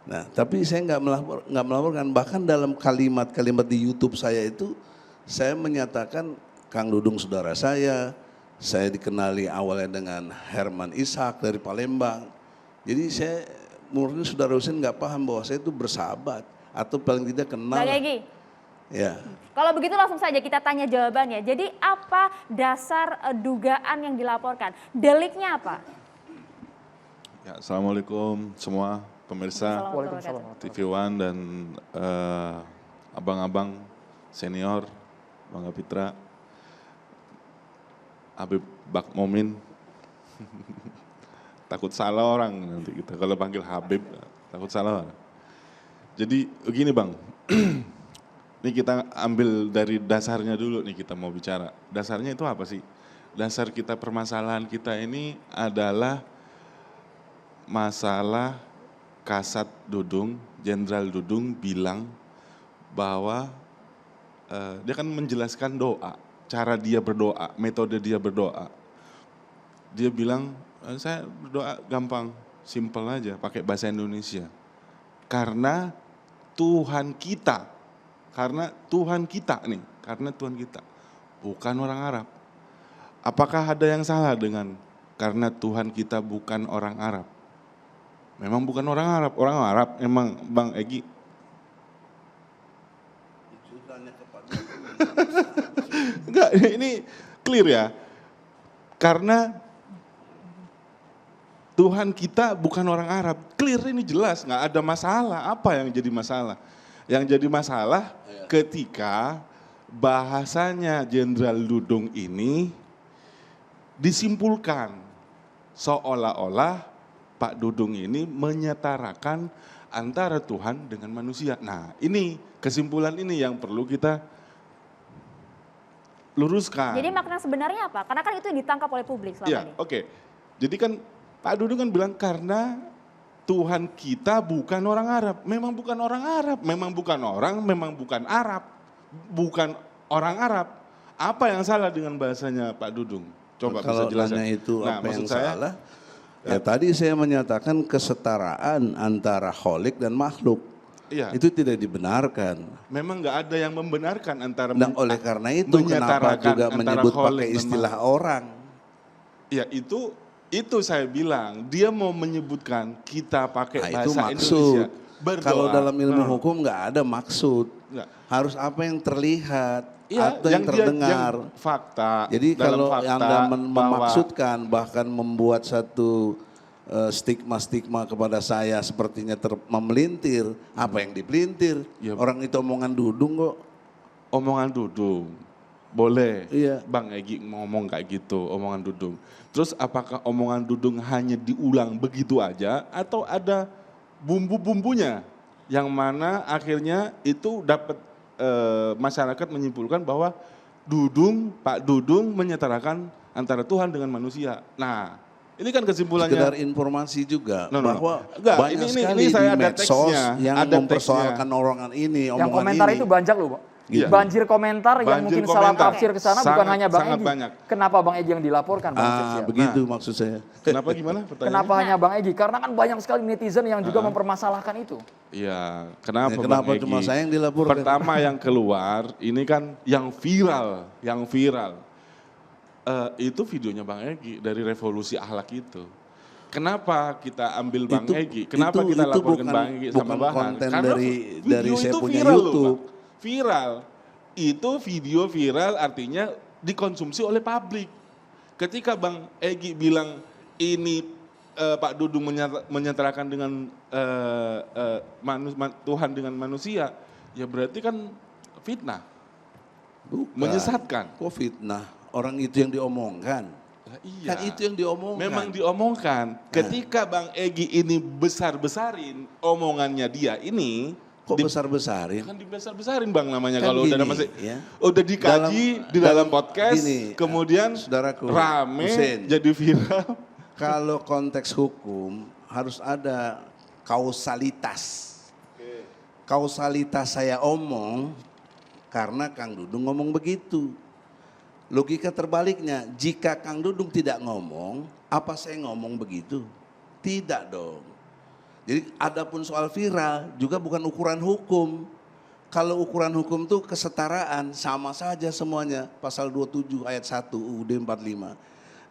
Nah, tapi saya nggak melaporkan. Bahkan dalam kalimat-kalimat di YouTube saya itu, saya menyatakan Kang Dudung saudara saya dikenali awalnya dengan Herman Ishak dari Palembang. Jadi saya murni saudara Husin nggak paham bahwa saya itu bersahabat atau paling tidak kenal. Bang Egy, ya. Kalau begitu langsung saja kita tanya jawabannya. Jadi apa dasar dugaan yang dilaporkan? Deliknya apa? Ya, Assalamualaikum semua pemirsa TV One dan abang-abang senior, Bang Kapitra, Habib Bak Momin. Takut salah orang nanti kita kalau panggil Habib, takut salah orang. Jadi begini Bang, ini kita ambil dari dasarnya dulu nih kita mau bicara. Dasarnya itu apa sih? Dasar kita permasalahan kita ini adalah masalah Kasat Dudung, Jenderal Dudung bilang bahwa dia kan menjelaskan doa, cara dia berdoa, metode dia berdoa. Dia bilang, saya berdoa gampang, simpel aja, pakai bahasa Indonesia. Karena Tuhan kita nih, karena Tuhan kita, bukan orang Arab. Apakah ada yang salah dengan karena Tuhan kita bukan orang Arab? Memang bukan orang Arab memang Bang Egy. Enggak, ini clear ya. Karena Tuhan kita bukan orang Arab. Clear ini jelas, nggak ada masalah. Apa yang jadi masalah? Yang jadi masalah ketika bahasanya Jenderal Dudung ini disimpulkan seolah-olah Pak Dudung ini menyetarakan antara Tuhan dengan manusia. Nah ini kesimpulan ini yang perlu kita luruskan. Jadi makna sebenarnya apa? Karena kan itu ditangkap oleh publik selama ini. Oke. Jadi kan Pak Dudung kan bilang karena Tuhan kita bukan orang Arab. Memang bukan orang Arab, memang bukan Arab. Bukan orang Arab. Apa yang salah dengan bahasanya Pak Dudung? Coba kalau bisa jelaskan. Itu Nah, apa yang saya, salah? Ya tadi saya menyatakan kesetaraan antara kholik dan makhluk. Iya. Itu tidak dibenarkan. Memang nggak ada yang membenarkan antara. Dan oleh karena itu kenapa juga menyebut pakai istilah orang? Ya itu saya bilang dia mau menyebutkan kita pakai bahasa itu maksud. Indonesia. Berdoa. Kalau dalam ilmu hukum nggak ada maksud. Enggak. Harus apa yang terlihat. Atau yang terdengar. Yang fakta. Jadi kalau Anda memaksudkan bahkan membuat satu stigma-stigma kepada saya sepertinya memelintir. Apa yang dipelintir? Ya. Orang itu omongan Dudung kok. Omongan Dudung. Boleh. Iya. Bang Egy ngomong kayak gitu, omongan Dudung. Terus apakah omongan Dudung hanya diulang begitu aja atau ada bumbu-bumbunya yang mana akhirnya itu dapat masyarakat menyimpulkan bahwa Pak Dudung menyetarakan antara Tuhan dengan manusia. Nah, ini kan kesimpulannya. Sekedar informasi juga bahwa enggak, banyak sekali saya di medsos yang mempersoalkan omongan ini, yang komentar ini. itu banyak loh, Pak. Gitu. Banjir komentar yang mungkin salah tafsir ke sana bukan hanya Bang Egy. Banyak. Kenapa Bang Egy yang dilaporkan? Begitu maksud saya. Kenapa gimana pertanyaannya? Kenapa hanya Bang Egy? Karena kan banyak sekali netizen yang juga mempermasalahkan itu. Iya, kenapa Bang Egy? Cuma saya yang dilaporkan? Pertama yang keluar ini kan yang viral. Itu videonya Bang Egy dari Revolusi Akhlak itu. Kenapa kita ambil Bang Egy? Kenapa kita laporkan Bang Egy sama Bahan? Konten Karena dari saya punya viral YouTube. Viral. Itu video viral artinya dikonsumsi oleh publik. Ketika Bang Egy bilang ini Pak Dudung menyetarakan dengan Tuhan dengan manusia, ya berarti kan fitnah. Bukan. Menyesatkan. Kok fitnah? Orang itu yang diomongkan. Iya. Kan itu yang diomongkan. Memang diomongkan. Ketika Bang Egy ini besar-besarin omongannya dia ini. Kok besar-besarin? Kan dibesar-besarin Bang namanya kan kalau gini, udah dikaji di dalam podcast, gini, kemudian saudaraku, rame Hussein, jadi viral. Kalau konteks hukum harus ada kausalitas. Kausalitas saya omong karena Kang Dudung ngomong begitu. Logika terbaliknya, jika Kang Dudung tidak ngomong, apa saya ngomong begitu? Tidak dong. Jadi adapun soal viral juga bukan ukuran hukum. Kalau ukuran hukum tuh kesetaraan, sama saja semuanya. Pasal 27 ayat 1 UUD 45.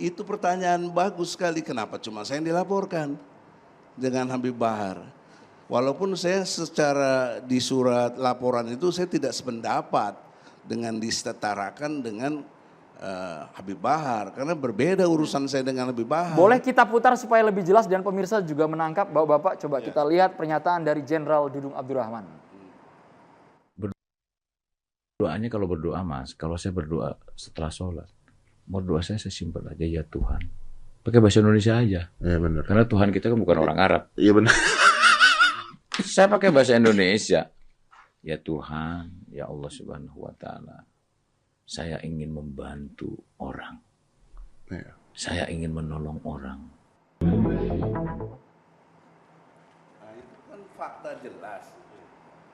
Itu pertanyaan bagus sekali, kenapa cuma saya yang dilaporkan dengan Habib Bahar. Walaupun saya secara di surat laporan itu saya tidak sependapat dengan disetarakan dengan Habib Bahar. Karena berbeda urusan saya dengan Habib Bahar. Boleh kita putar supaya lebih jelas dan pemirsa juga menangkap. Bapak-bapak coba kita lihat pernyataan dari Jenderal Dudung Abdurrahman. Doanya kalau berdoa Mas, kalau saya berdoa setelah sholat, mau doa saya simpel aja, ya Tuhan. Pakai bahasa Indonesia aja. Iya benar. Karena Tuhan kita kan bukan orang Arab. Iya benar. Saya pakai bahasa Indonesia. Ya Tuhan, ya Allah Subhanahu wa Ta'ala. Saya ingin membantu orang. Iya. Saya ingin menolong orang. Nah, itu kan fakta jelas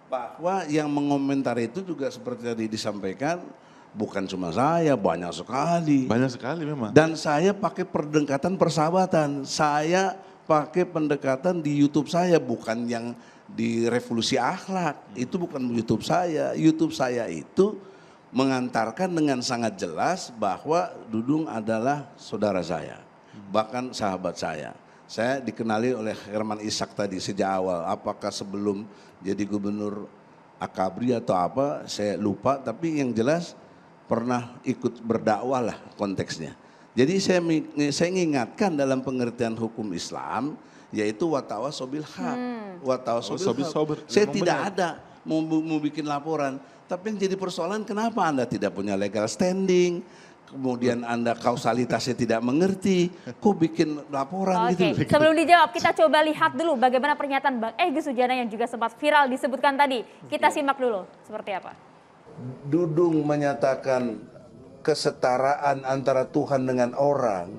bahwa yang mengomentari itu juga seperti tadi disampaikan bukan cuma saya, banyak sekali. Banyak sekali memang. Dan saya pakai pendekatan persahabatan. Saya pakai pendekatan di YouTube saya, bukan yang di Revolusi Akhlak. Itu bukan YouTube saya. YouTube saya itu mengantarkan dengan sangat jelas bahwa Dudung adalah saudara saya, bahkan sahabat saya. Saya dikenali oleh Herman Ishak tadi sejak awal. Apakah sebelum jadi gubernur Akabri atau apa, saya lupa. Tapi yang jelas pernah ikut berdakwah lah konteksnya. Jadi saya mengingatkan dalam pengertian hukum Islam, yaitu watawasobil haq. Watawasobil haq. Saya tidak ada mau bikin laporan. Tapi yang jadi persoalan kenapa Anda tidak punya legal standing, kemudian Anda kausalitasnya tidak mengerti, kok bikin laporan gitu. Oke, sebelum dijawab kita coba lihat dulu bagaimana pernyataan Bang Egy Sujana yang juga sempat viral disebutkan tadi. Kita simak dulu seperti apa. Dudung menyatakan kesetaraan antara Tuhan dengan orang,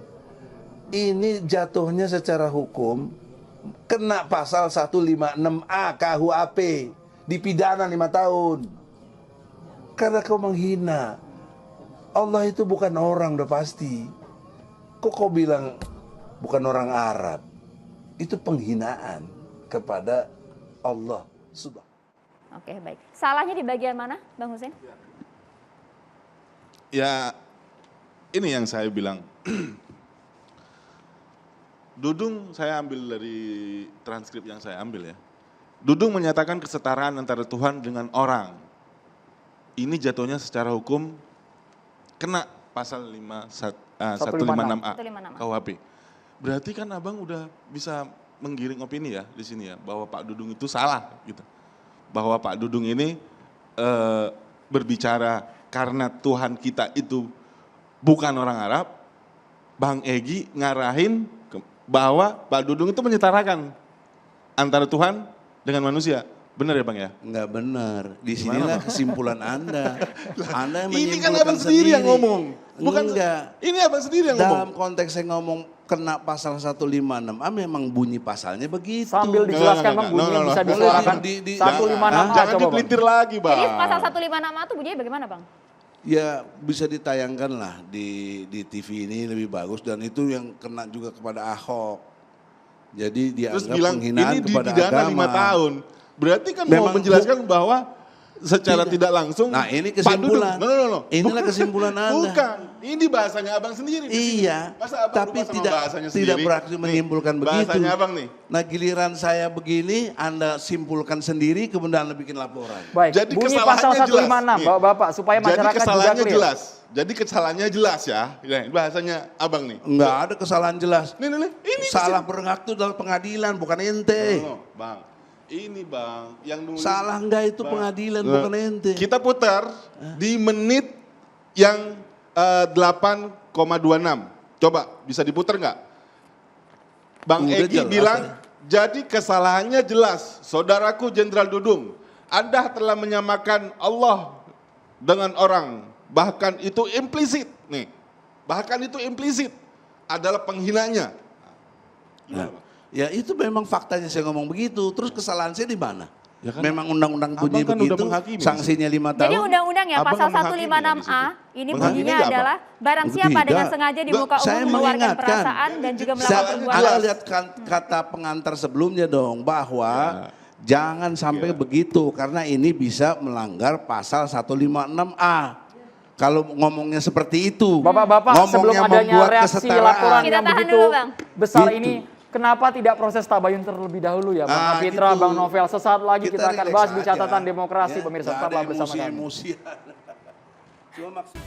ini jatuhnya secara hukum kena pasal 156A KUHP, dipidana 5 tahun. Karena kau menghina. Allah itu bukan orang udah pasti. Kok kau bilang bukan orang Arab? Itu penghinaan kepada Allah Subhanahu. Oke, baik. Salahnya di bagian mana, Bang Hussein? Ya, ini yang saya bilang. Dudung saya ambil dari transkrip yang saya ambil ya. Dudung menyatakan kesetaraan antara Tuhan dengan orang. Ini jatuhnya secara hukum kena pasal 156A KUHP. Berarti kan Abang udah bisa menggiring opini ya di sini ya, bahwa Pak Dudung itu salah gitu. Bahwa Pak Dudung ini berbicara karena Tuhan kita itu bukan orang Arab. Bang Egy ngarahin bahwa Pak Dudung itu menyetarakan antara Tuhan dengan manusia. Benar ya Bang ya? Enggak benar. Di sinilah kesimpulan Anda. Anda yang Ini kan menyimpulkan Abang sendiri yang ngomong. Bukan enggak. Ini Abang sendiri yang ngomong. Dalam konteks saya ngomong kena pasal 156A memang bunyi pasalnya begitu. Sambil dijelaskan Bang bunyinya bisa disuarakan. 156A Jangan coba Bang. dipelintir lagi Bang. Jadi pasal 156A itu bunyinya bagaimana Bang? Ya bisa ditayangkan lah di TV ini lebih bagus dan itu yang kena juga kepada Ahok. Jadi Terus dianggap bilang penghinaan ini kepada dipidana agama. 5 tahun. Berarti kan mau Memang menjelaskan bahwa secara tidak langsung. Nah ini Pak Dudung, kesimpulan. no. Inilah kesimpulan Anda. Bukan, ini bahasanya Abang sendiri. Iya, Masa Abang tapi lupa sama tidak bahasanya tidak sendiri? berarti Nih, menyimpulkan begitu. Bahasanya Abang nih. Nah giliran saya begini, Anda simpulkan sendiri, kemudian Anda bikin laporan. Baik, Jadi bunyi kesalahannya pasal 156 jelas. Bapak-bapak supaya Jadi masyarakat juga kesalahannya clear. jelas. Jadi kesalahannya jelas ya. Ini bahasanya Abang nih. Enggak ada kesalahan jelas. Nih. Ini Salah berhak itu dalam pengadilan, bukan ente. No, Bang. Ini Bang, yang nulis. Salah enggak itu pengadilan, bukan ente. Kita putar di menit yang 8,26. Coba bisa diputar nggak? Bang Udah Egy jelas bilang, tadi. jadi kesalahannya jelas. Saudaraku Jenderal Dudung, Anda telah menyamakan Allah dengan orang. Bahkan itu implisit. Nih, bahkan itu implisit adalah penghinanya. Nah, ya itu memang faktanya saya ngomong begitu. Terus kesalahan saya di mana? Ya kan? Memang undang-undang Abang bunyi kan udah begitu, menghakimi. sanksinya 5 tahun. Jadi undang-undang ya Abang pasal kan menghakimi 156A ini Menghakimi bunyinya nggak, Pak? adalah barang siapa dengan Tidak. sengaja di Nggak, muka saya umum mengeluarkan mengingatkan. perasaan dan juga melakukan Anda perbuatan. lihat kata pengantar sebelumnya dong bahwa jangan sampai begitu karena ini bisa melanggar pasal 156A. Kalau ngomongnya seperti itu, Bapak-bapak, sebelum ngomongnya adanya membuat reaksi kesetaraan. laporan Kita yang tahan begitu dulu, Bang. besar Gitu. ini, kenapa tidak proses tabayun terlebih dahulu ya, Bang Ah, Kapitra, gitu. Bang Novel? Sesaat lagi kita akan relax bahas di aja. catatan demokrasi, Ya, pemirsa. nggak Tetaplah ada bersama kami. emosi-emosian. Cuma maksud